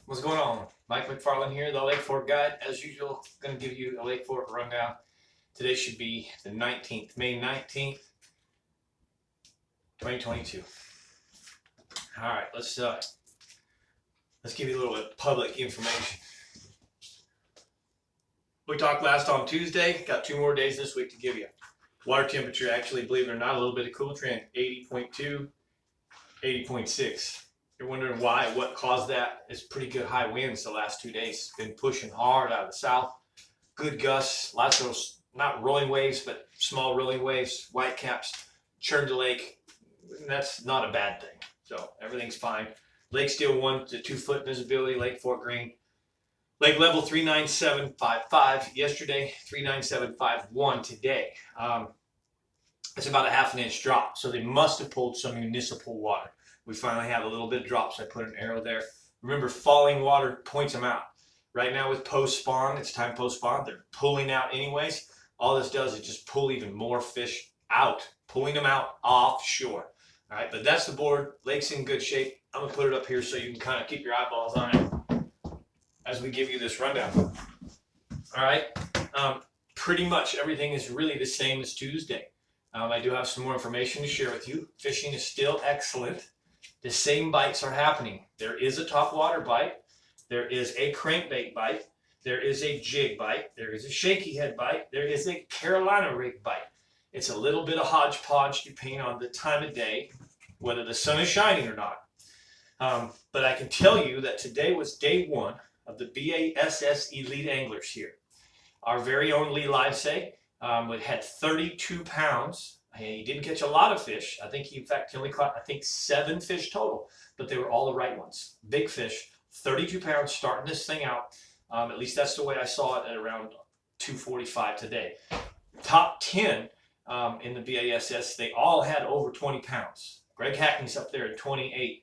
What's going on? Mike McFarland here, the Lake Fork Guide. As usual, going to give you a Lake Fork rundown. Today should be the 19th, May 19th, 2022. All right, let's give you a little bit of public information. We talked last on Tuesday. Got 2 more days this week to give you. Water temperature, actually, believe it or not, a little bit of cool trend, 80.2, 80.6. You're wondering why, what caused that? It's pretty good high winds the last 2 days. Been pushing hard out of the south. Good gusts, lots of those, not rolling waves, but small rolling waves, white caps, churned the lake. That's not a bad thing. So everything's fine. Lake still 1 to 2 foot visibility, Lake Fork Green. Lake level 39755 yesterday, 39751 today. It's about a ½ an inch drop. So they must have pulled some municipal water. We finally have a little bit of drops. I put an arrow there. Remember, falling water points them out. Right now with post spawn, it's time post spawn. They're pulling out anyways. All this does is just pull even more fish out, pulling them out offshore. All right, but that's the board. Lake's in good shape. I'm gonna put it up here so you can kind of keep your eyeballs on it as we give you this rundown. All right, pretty much everything is really the same as Tuesday. I do have some more information to share with you. Fishing is still excellent. The same bites are happening. There is a topwater bite. There is a crankbait bite. There is a jig bite. There is a shaky head bite. There is a Carolina rig bite. It's a little bit of hodgepodge depending on the time of day, whether the sun is shining or not. But I can tell you that today was day 1 of the BASS Elite Anglers here. Our very own Lee Livesay had 32 pounds. He didn't catch a lot of fish. I think he, in fact, only caught, 7 fish total, but they were all the right ones. Big fish, 32 pounds, starting this thing out. At least that's the way I saw it at around 2:45 today. Top 10 in the BASS, they all had over 20 pounds. Greg Hackney's up there at 28.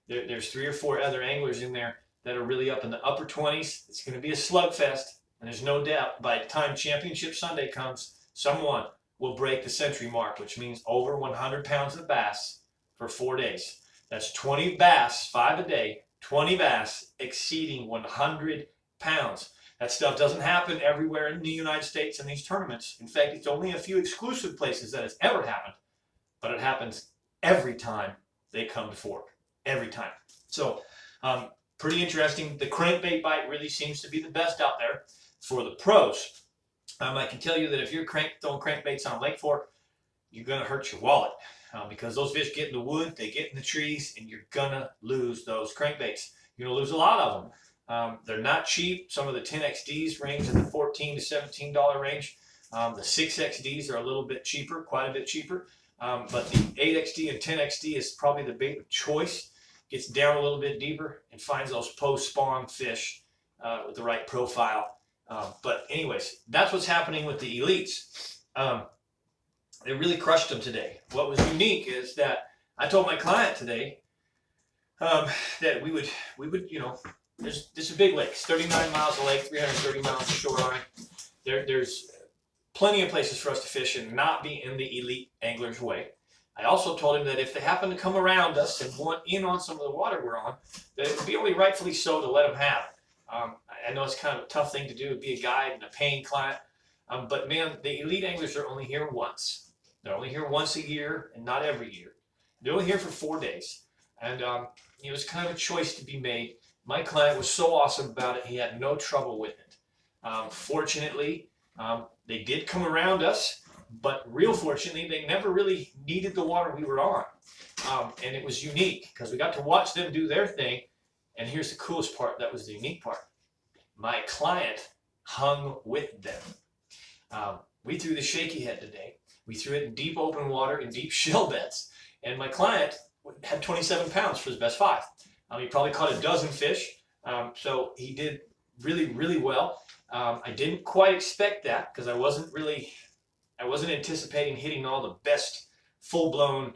There's 3 or 4 other anglers in there that are really up in the upper 20s. It's going to be a slugfest, and there's no doubt by the time Championship Sunday comes, someone will break the century mark, which means over 100 pounds of bass for 4 days. That's 20 bass, 5 a day, 20 bass exceeding 100 pounds. That stuff doesn't happen everywhere in the United States in these tournaments. In fact, it's only a few exclusive places that has ever happened, but it happens every time they come to Fork, every time. So pretty interesting. The crankbait bite really seems to be the best out there for the pros. I can tell you that if you're throwing crankbaits on Lake Fork, you're going to hurt your wallet because those fish get in the wood, they get in the trees, and you're going to lose those crankbaits. You're going to lose a lot of them. They're not cheap. Some of the 10XDs range in the $14 to $17 range. The 6XDs are a little bit cheaper, quite a bit cheaper. But the 8XD and 10XD is probably the big choice. Gets down a little bit deeper and finds those post-spawn fish with the right profile. But anyways, that's what's happening with the elites. They really crushed them today. What was unique is that I told my client today that we would, this is a big lake. It's 39 miles of lake, 330 miles of shoreline. There's plenty of places for us to fish and not be in the elite angler's way. I also told him that if they happen to come around us and want in on some of the water we're on, that it would be only rightfully so to let them have it. I know it's kind of a tough thing to do, be a guide and a paying client, but man, the elite anglers are only here once. They're only here once a year and not every year. They're only here for 4 days. And it's kind of a choice to be made. My client was so awesome about it, he had no trouble with it. Fortunately, they did come around us, but real fortunately, they never really needed the water we were on. And it was unique because we got to watch them do their thing. And here's the coolest part, that was the unique part. My client hung with them. We threw the shaky head today. We threw it in deep open water in deep shell beds. And my client had 27 pounds for his best 5. He probably caught a dozen fish. So he did really, really well. I didn't quite expect that because I wasn't anticipating hitting all the best full-blown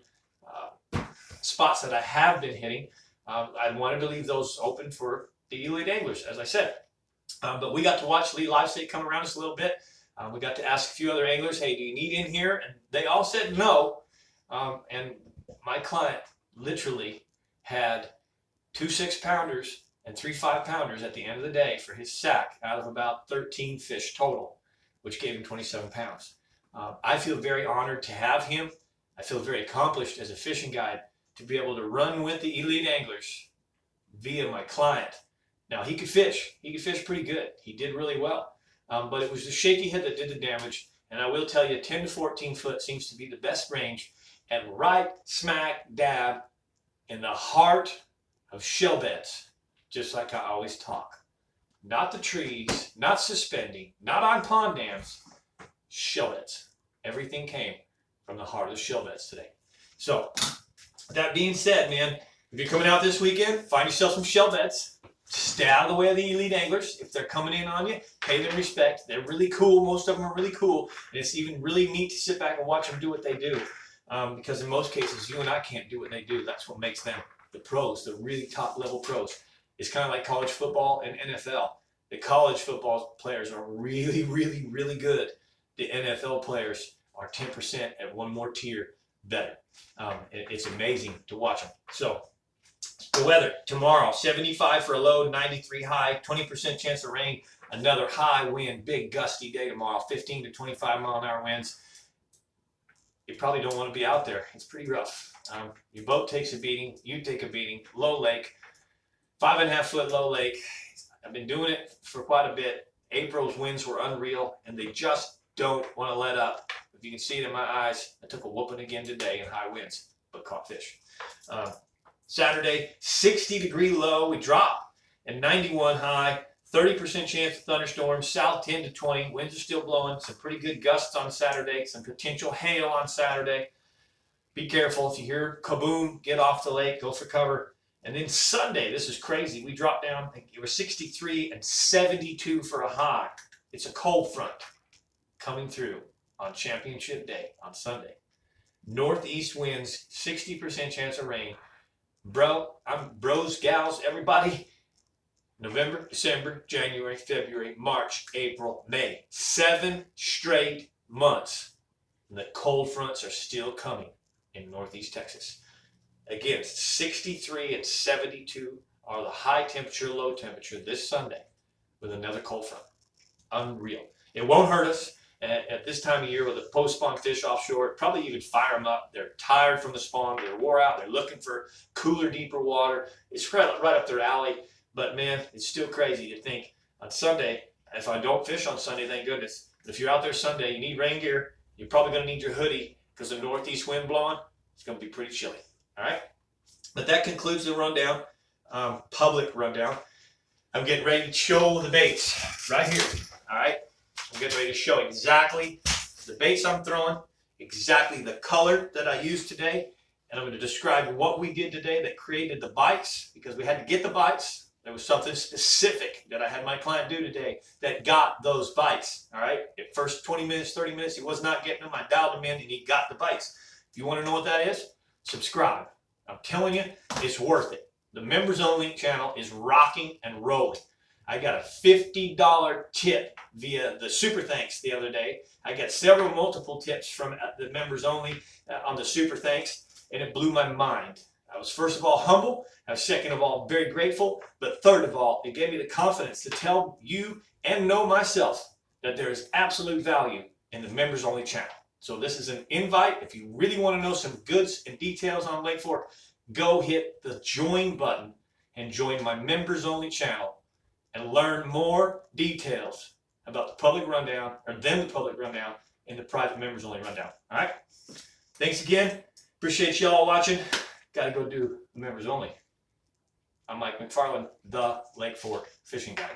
spots that I have been hitting. I wanted to leave those open for the elite anglers, as I said. But we got to watch Lee Livesay come around us a little bit. We got to ask a few other anglers, hey, do you need in here? And they all said no. And my client literally had 2 6-pounders and 3 5-pounders at the end of the day for his sack out of about 13 fish total, which gave him 27 pounds. I feel very honored to have him. I feel very accomplished as a fishing guide to be able to run with the elite anglers via my client. Now, he could fish. He could fish pretty good. He did really well. But it was the shaky head that did the damage. And I will tell you, 10 to 14 foot seems to be the best range, and right smack dab in the heart of shell beds, just like I always talk. Not the trees, not suspending, not on pond dams, shell beds. Everything came from the heart of the shell beds today. So, that being said, man, if you're coming out this weekend, find yourself some shell beds. Stay out of the way of the elite anglers. If they're coming in on you, pay them respect. They're really cool. Most of them are really cool. And it's even really neat to sit back and watch them do what they do. Because in most cases, you and I can't do what they do. That's what makes them the pros, the really top level pros. It's kind of like college football and NFL. The college football players are really, really, really good. The NFL players are 10% at one more tier better. It's amazing to watch them. So, the weather tomorrow, 75 for a low, 93 high, 20% chance of rain, another high wind, big gusty day tomorrow, 15 to 25 mile an hour winds. You probably don't want to be out there. It's pretty rough. Your boat takes a beating, you take a beating, low lake, 5.5 foot low lake. I've been doing it for quite a bit. April's winds were unreal, and they just don't want to let up. If you can see it in my eyes, I took a whooping again today in high winds, but caught fish. Saturday, 60-degree low, we drop, and 91 high, 30% chance of thunderstorms, south 10 to 20, winds are still blowing, some pretty good gusts on Saturday, some potential hail on Saturday. Be careful, if you hear kaboom, get off the lake, go for cover. And then Sunday, this is crazy, we dropped down, it was 63 and 72 for a high. It's a cold front coming through on championship day on Sunday. Northeast winds, 60% chance of rain. Bros, gals, everybody. November, December, January, February, March, April, May. 7 straight months. And the cold fronts are still coming in Northeast Texas. Again, 63 and 72 are the high temperature, low temperature this Sunday with another cold front. Unreal. It won't hurt us. At this time of year with the post-spawn fish offshore, probably even fire them up. They're tired from the spawn. They're wore out. They're looking for cooler, deeper water. It's right up their alley. But, man, it's still crazy to think on Sunday, if I don't fish on Sunday, thank goodness. But if you're out there Sunday, you need rain gear. You're probably going to need your hoodie because the northeast wind blowing. It's going to be pretty chilly. All right? But that concludes the rundown, public rundown. I'm getting ready to show the baits right here. All right? I'm getting ready to show exactly the baits I'm throwing, exactly the color that I used today, and I'm going to describe what we did today that created the bites, because we had to get the bites. There was something specific that I had my client do today that got those bites, all right? At first 20 minutes, 30 minutes, he was not getting them. I dialed him in, and he got the bites. If you want to know what that is, subscribe. I'm telling you, it's worth it. The members only channel is rocking and rolling. I got a $50 tip via the Super Thanks the other day. I got multiple tips from the members only on the Super Thanks, and it blew my mind. I was first of all humble. I was second of all very grateful. But third of all, it gave me the confidence to tell you and know myself that there is absolute value in the members only channel. So this is an invite. If you really want to know some goods and details on Lake Fork, go hit the join button and join my members only channel and learn more details about the public rundown, or then the public rundown, and the private members only rundown. All right? Thanks again. Appreciate y'all watching. Got to go do the members only. I'm Mike McFarland, the Lake Fork Fishing Guide.